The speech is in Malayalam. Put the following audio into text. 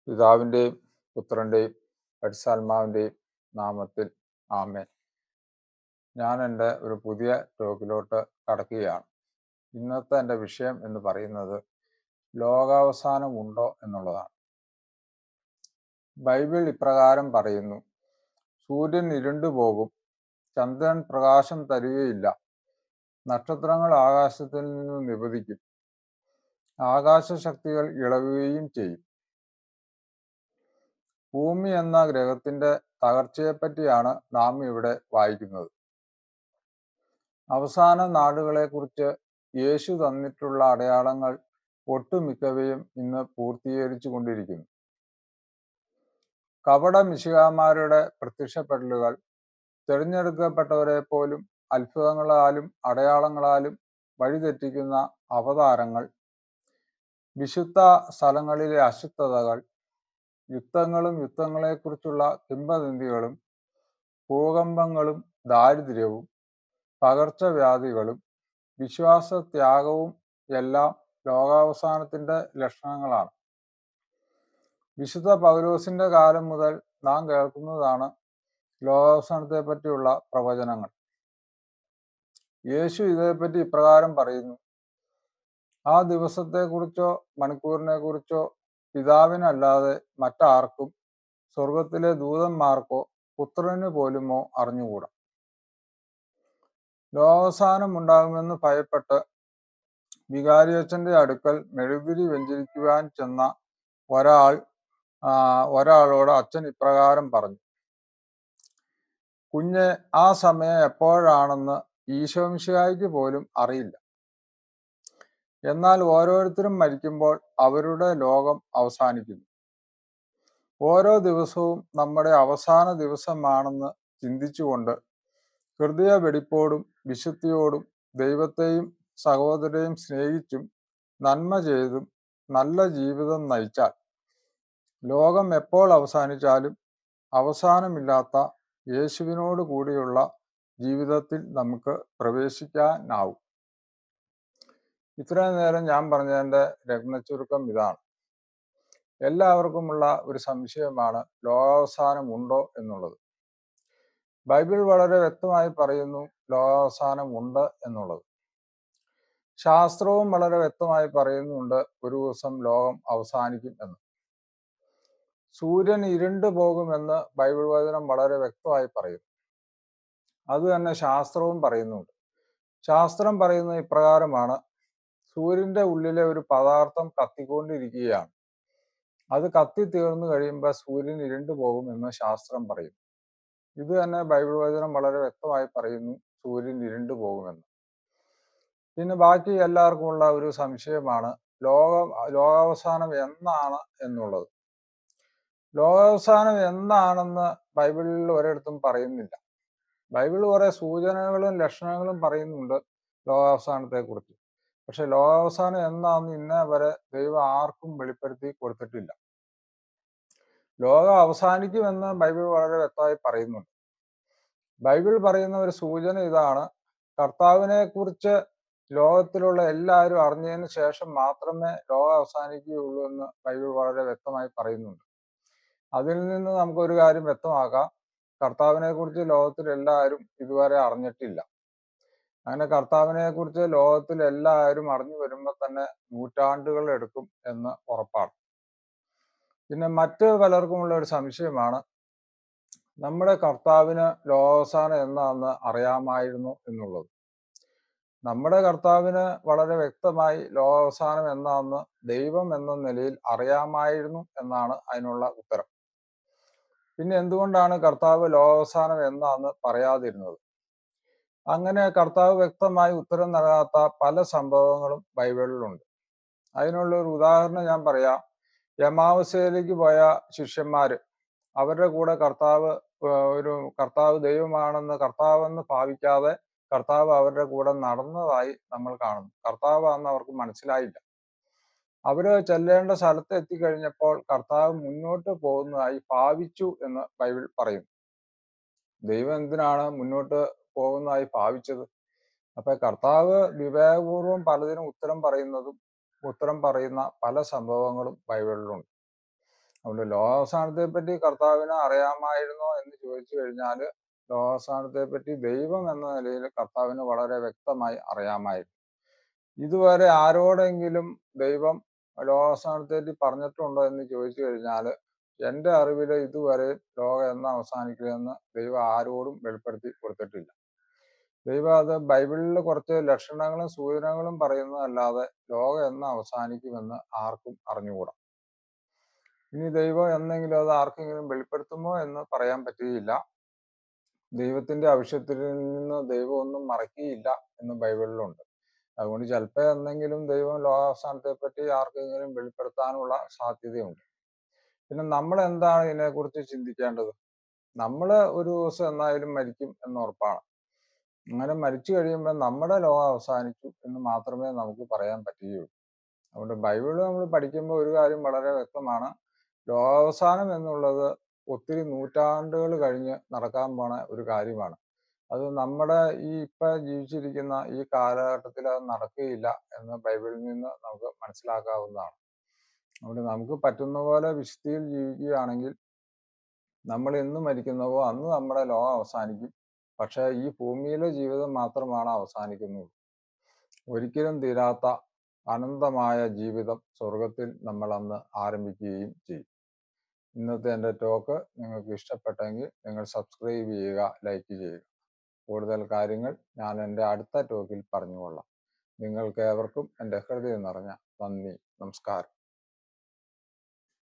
പിതാവിൻ്റെയും പുത്രൻ്റെയും പരിശുദ്ധാത്മാവിൻ്റെയും നാമത്തിൽ ആമേൻ. ഞാൻ എൻ്റെ ഒരു പുതിയ ടോക്കിലോട്ട് കടക്കുകയാണ്. ഇന്നത്തെ എൻ്റെ വിഷയം എന്ന് പറയുന്നത് ലോകാവസാനം ഉണ്ടോ എന്നുള്ളതാണ്. ബൈബിൾ ഇപ്രകാരം പറയുന്നു: സൂര്യൻ ഇരുണ്ടുപോകും, ചന്ദ്രൻ പ്രകാശം തരികയില്ല, നക്ഷത്രങ്ങൾ ആകാശത്തിൽ നിന്ന് നിപതിക്കും, ആകാശശക്തികൾ ഇളകുകയും ചെയ്യും. ഭൂമി എന്ന ഗ്രഹത്തിന്റെ തകർച്ചയെപ്പറ്റിയാണ് നാം ഇവിടെ വായിക്കുന്നത്. അവസാന നാളുകളെക്കുറിച്ച് യേശു തന്നിട്ടുള്ള അടയാളങ്ങൾ ഒട്ടുമിക്കവയും ഇന്ന് പൂർത്തീകരിച്ചു കൊണ്ടിരിക്കുന്നു. കപട മിശിഹാമാരുടെ പ്രത്യക്ഷപ്പെടലുകൾ, തിരഞ്ഞെടുക്കപ്പെട്ടവരെ പോലും അത്ഭുതങ്ങളാലും അടയാളങ്ങളാലും വഴിതെറ്റിക്കുന്ന അവതാരങ്ങൾ, വിശുദ്ധ സ്ഥലങ്ങളിലെ അശുദ്ധതകൾ, യുദ്ധങ്ങളും യുദ്ധങ്ങളെക്കുറിച്ചുള്ള കിംവദന്തികളും, ഭൂകമ്പങ്ങളും ദാരിദ്ര്യവും പകർച്ചവ്യാധികളും വിശ്വാസത്യാഗവും എല്ലാം ലോകാവസാനത്തിന്റെ ലക്ഷണങ്ങളാണ്. വിശുദ്ധ പൗലോസിന്റെ കാലം മുതൽ നാം കേൾക്കുന്നതാണ് ലോകാവസാനത്തെ പറ്റിയുള്ള പ്രവചനങ്ങൾ. യേശു ഇതേപ്പറ്റി ഇപ്രകാരം പറയുന്നു: ആ ദിവസത്തെക്കുറിച്ചോ മണിക്കൂറിനെ കുറിച്ചോ പിതാവിനല്ലാതെ മറ്റാർക്കും, സ്വർഗത്തിലെ ദൂതന്മാർക്കോ പുത്രന് പോലുമോ അറിഞ്ഞുകൂടാ. ലോകാവസാനം ഉണ്ടാകുമെന്ന് ഭയപ്പെട്ട് വികാരിയച്ഛന്റെ അടുക്കൽ മെഴുകുതിരി വെഞ്ചരിക്കുവാൻ ചെന്ന ഒരാളോട് അച്ഛൻ ഇപ്രകാരം പറഞ്ഞു: കുഞ്ഞെ, ആ സമയം എപ്പോഴാണെന്ന് ഈശോമിശിഹായ്ക്ക് പോലും അറിയില്ല. എന്നാൽ ഓരോരുത്തരും മരിക്കുമ്പോൾ അവരുടെ ലോകം അവസാനിക്കുന്നു. ഓരോ ദിവസവും നമ്മുടെ അവസാന ദിവസമാണെന്ന് ചിന്തിച്ചുകൊണ്ട് ഹൃദയ വെടിപ്പോടും വിശുദ്ധിയോടും ദൈവത്തെയും സഹോദരരെയും സ്നേഹിച്ചും നന്മ ചെയ്തും നല്ല ജീവിതം നയിച്ചാൽ ലോകം എപ്പോൾ അവസാനിച്ചാലും അവസാനമില്ലാത്ത യേശുവിനോട് കൂടിയുള്ള ജീവിതത്തിൽ നമുക്ക് പ്രവേശിക്കാനാവും. ഇത്രയും നേരം ഞാൻ പറഞ്ഞതിൻ്റെ രത്നച്ചുരുക്കം ഇതാണ്. എല്ലാവർക്കുമുള്ള ഒരു സംശയമാണ് ലോകാവസാനം ഉണ്ടോ എന്നുള്ളത്. ബൈബിൾ വളരെ വ്യക്തമായി പറയുന്നു ലോകാവസാനം ഉണ്ട് എന്നുള്ളത്. ശാസ്ത്രവും വളരെ വ്യക്തമായി പറയുന്നുണ്ട് ഒരു ദിവസം ലോകം അവസാനിക്കും എന്ന്. സൂര്യൻ ഇരുണ്ടു പോകുമെന്ന് ബൈബിൾ വചനം വളരെ വ്യക്തമായി പറയുന്നു. അത് തന്നെ ശാസ്ത്രവും പറയുന്നുണ്ട്. ശാസ്ത്രം പറയുന്നത് ഇപ്രകാരമാണ്: സൂര്യന്റെ ഉള്ളിലെ ഒരു പദാർത്ഥം കത്തിക്കൊണ്ടിരിക്കുകയാണ്. അത് കത്തി തീർന്നു കഴിയുമ്പോൾ സൂര്യൻ ഇരുണ്ടു പോകും എന്ന് ശാസ്ത്രം പറയുന്നു. ഇത് തന്നെ ബൈബിൾ വചനം വളരെ വ്യക്തമായി പറയുന്നു, സൂര്യൻ ഇരുണ്ടു പോകുമെന്ന്. പിന്നെ ബാക്കി എല്ലാവർക്കും ഉള്ള ഒരു സംശയമാണ് ലോകാവസാനം എന്നാണ് എന്നുള്ളത്. ലോകാവസാനം എന്നാണെന്ന് ബൈബിളിൽ ഒരിടത്തും പറയുന്നില്ല. ബൈബിൾ കുറെ സൂചനകളും ലക്ഷണങ്ങളും പറയുന്നുണ്ട് ലോകാവസാനത്തെ കുറിച്ച്. പക്ഷെ ലോകാവസാനം എന്നാന്ന് ഇന്നേ വരെ ദൈവം ആർക്കും വെളിപ്പെടുത്തി കൊടുത്തിട്ടില്ല. ലോകം അവസാനിക്കുമെന്ന് ബൈബിൾ വളരെ വ്യക്തമായി പറയുന്നുണ്ട്. ബൈബിൾ പറയുന്ന ഒരു സൂചന ഇതാണ്: കർത്താവിനെ കുറിച്ച് ലോകത്തിലുള്ള എല്ലാവരും അറിഞ്ഞതിന് ശേഷം മാത്രമേ ലോകം അവസാനിക്കുകയുള്ളൂ എന്ന് ബൈബിൾ വളരെ വ്യക്തമായി പറയുന്നുണ്ട്. അതിൽ നിന്ന് നമുക്കൊരു കാര്യം വ്യക്തമാക്കാം: കർത്താവിനെ കുറിച്ച് ലോകത്തിൽ എല്ലാവരും ഇതുവരെ അറിഞ്ഞിട്ടില്ല. അങ്ങനെ കർത്താവിനെ കുറിച്ച് ലോകത്തിൽ എല്ലാവരും അറിഞ്ഞു വരുമ്പോൾ തന്നെ നൂറ്റാണ്ടുകൾ എടുക്കും എന്ന് ഉറപ്പാണ്. പിന്നെ മറ്റ് പലർക്കുമുള്ള ഒരു സംശയമാണ്: നമ്മുടെ കർത്താവിന് ലോകാവസാനം എന്നാന്ന് അറിയാമായിരുന്നു എന്നുള്ളത്. നമ്മുടെ കർത്താവിന് വളരെ വ്യക്തമായി ലോകാവസാനം എന്നാന്ന് ദൈവം എന്ന നിലയിൽ അറിയാമായിരുന്നു എന്നാണ് അതിനുള്ള ഉത്തരം. പിന്നെ എന്തുകൊണ്ടാണ് കർത്താവ് ലോകാവസാനം എന്നാന്ന് പറയാതിരുന്നത്? അങ്ങനെ കർത്താവ് വ്യക്തമായി ഉത്തരം നൽകാത്ത പല സംഭവങ്ങളും ബൈബിളിലുണ്ട്. അതിനുള്ള ഒരു ഉദാഹരണം ഞാൻ പറയാം. എമാവസയിലേക്ക് പോയ ശിഷ്യന്മാര്, അവരുടെ കൂടെ കർത്താവ് ദൈവമാണെന്ന് കർത്താവെന്ന് ഭാവിക്കാതെ കർത്താവ് അവരുടെ കൂടെ നടന്നതായി നമ്മൾ കാണുന്നു. കർത്താവാണെന്ന് അവർക്ക് മനസ്സിലായില്ല. അവര് ചെല്ലേണ്ട സ്ഥലത്ത് എത്തിക്കഴിഞ്ഞപ്പോൾ കർത്താവ് മുന്നോട്ട് പോകുന്നതായി ഭാവിച്ചു എന്ന് ബൈബിൾ പറയുന്നു. ദൈവം എന്തിനാണ് മുന്നോട്ട് പോകുന്നതായി ഭാവിച്ചത്? അപ്പൊ കർത്താവ് വിവേകപൂർവം പലതിനും ഉത്തരം പറയുന്ന പല സംഭവങ്ങളും ബൈബിളിലുണ്ട്. അതുകൊണ്ട് ലോകാവസാനത്തെ പറ്റി കർത്താവിന് അറിയാമായിരുന്നോ എന്ന് ചോദിച്ചു കഴിഞ്ഞാൽ, ലോകാവസാനത്തെ പറ്റി ദൈവം എന്ന നിലയിൽ കർത്താവിന് വളരെ വ്യക്തമായി അറിയാമായിരുന്നു. ഇതുവരെ ആരോടെങ്കിലും ദൈവം ലോകാവസാനത്തെ പറ്റി പറഞ്ഞിട്ടുണ്ടോ എന്ന് ചോദിച്ചു കഴിഞ്ഞാൽ, എൻ്റെ അറിവിൽ ഇതുവരെ ലോകം എന്ന് അവസാനിക്കുമെന്ന് ദൈവം ആരോടും വെളിപ്പെടുത്തി കൊടുത്തിട്ടില്ല. ദൈവം അത് ബൈബിളിൽ കുറച്ച് ലക്ഷണങ്ങളും സൂചനകളും പറയുന്നതല്ലാതെ ലോകം എന്ന് അവസാനിക്കുമെന്ന് ആർക്കും അറിഞ്ഞുകൂടാ. ഇനി ദൈവം എന്നെങ്കിലും അത് ആർക്കെങ്കിലും വെളിപ്പെടുത്തുമോ എന്ന് പറയാൻ പറ്റുകയില്ല. ദൈവത്തിന്റെ ആവശ്യത്തിൽ നിന്ന് ദൈവം ഒന്നും മറക്കുകയില്ല എന്ന് ബൈബിളിലുണ്ട്. അതുകൊണ്ട് ചിലപ്പോൾ എന്തെങ്കിലും ദൈവം ലോകാവസാനത്തെ പറ്റി ആർക്കെങ്കിലും വെളിപ്പെടുത്താനുള്ള സാധ്യതയുണ്ട്. പിന്നെ നമ്മൾ എന്താണ് ഇതിനെക്കുറിച്ച് ചിന്തിക്കേണ്ടത്? നമ്മൾ ഒരു ദിവസം എന്നായാലും മരിക്കും എന്ന് ഉറപ്പാണ്. അങ്ങനെ മരിച്ചു കഴിയുമ്പോൾ നമ്മുടെ ലോകം അവസാനിച്ചു എന്ന് മാത്രമേ നമുക്ക് പറയാൻ പറ്റുകയുള്ളൂ. അതുകൊണ്ട് ബൈബിള് നമ്മൾ പഠിക്കുമ്പോൾ ഒരു കാര്യം വളരെ വ്യക്തമാണ്. ലോകാവസാനം എന്നുള്ളത് ഒത്തിരി നൂറ്റാണ്ടുകൾ കഴിഞ്ഞ് നടക്കാൻ പോണ ഒരു കാര്യമാണ്. അത് നമ്മുടെ ഈ ഇപ്പം ജീവിച്ചിരിക്കുന്ന ഈ കാലഘട്ടത്തിൽ അത് നടക്കുകയില്ല എന്ന് ബൈബിളിൽ നിന്ന് നമുക്ക് മനസ്സിലാക്കാവുന്നതാണ്. അതുകൊണ്ട് നമുക്ക് പറ്റുന്ന പോലെ വിശുദ്ധിയിൽ ജീവിക്കുകയാണെങ്കിൽ നമ്മൾ എന്ന് മരിക്കുന്നവോ അന്ന് നമ്മുടെ ലോകം അവസാനിക്കും. പക്ഷേ ഈ ഭൂമിയിലെ ജീവിതം മാത്രമാണ് അവസാനിക്കുന്നുള്ളൂ. ഒരിക്കലും തീരാത്ത അനന്തമായ ജീവിതം സ്വർഗത്തിൽ നമ്മൾ അന്ന് ആരംഭിക്കുകയും ചെയ്യും. ഇന്നത്തെ എൻ്റെ ടോക്ക് നിങ്ങൾക്ക് ഇഷ്ടപ്പെട്ടെങ്കിൽ നിങ്ങൾ സബ്സ്ക്രൈബ് ചെയ്യുക, ലൈക്ക് ചെയ്യുക. കൂടുതൽ കാര്യങ്ങൾ ഞാൻ എൻ്റെ അടുത്ത ടോക്കിൽ പറഞ്ഞുകൊള്ളാം. നിങ്ങൾക്ക് ഏവർക്കും എൻ്റെ ഹൃദയം നിറഞ്ഞ നന്ദി, നമസ്കാരം.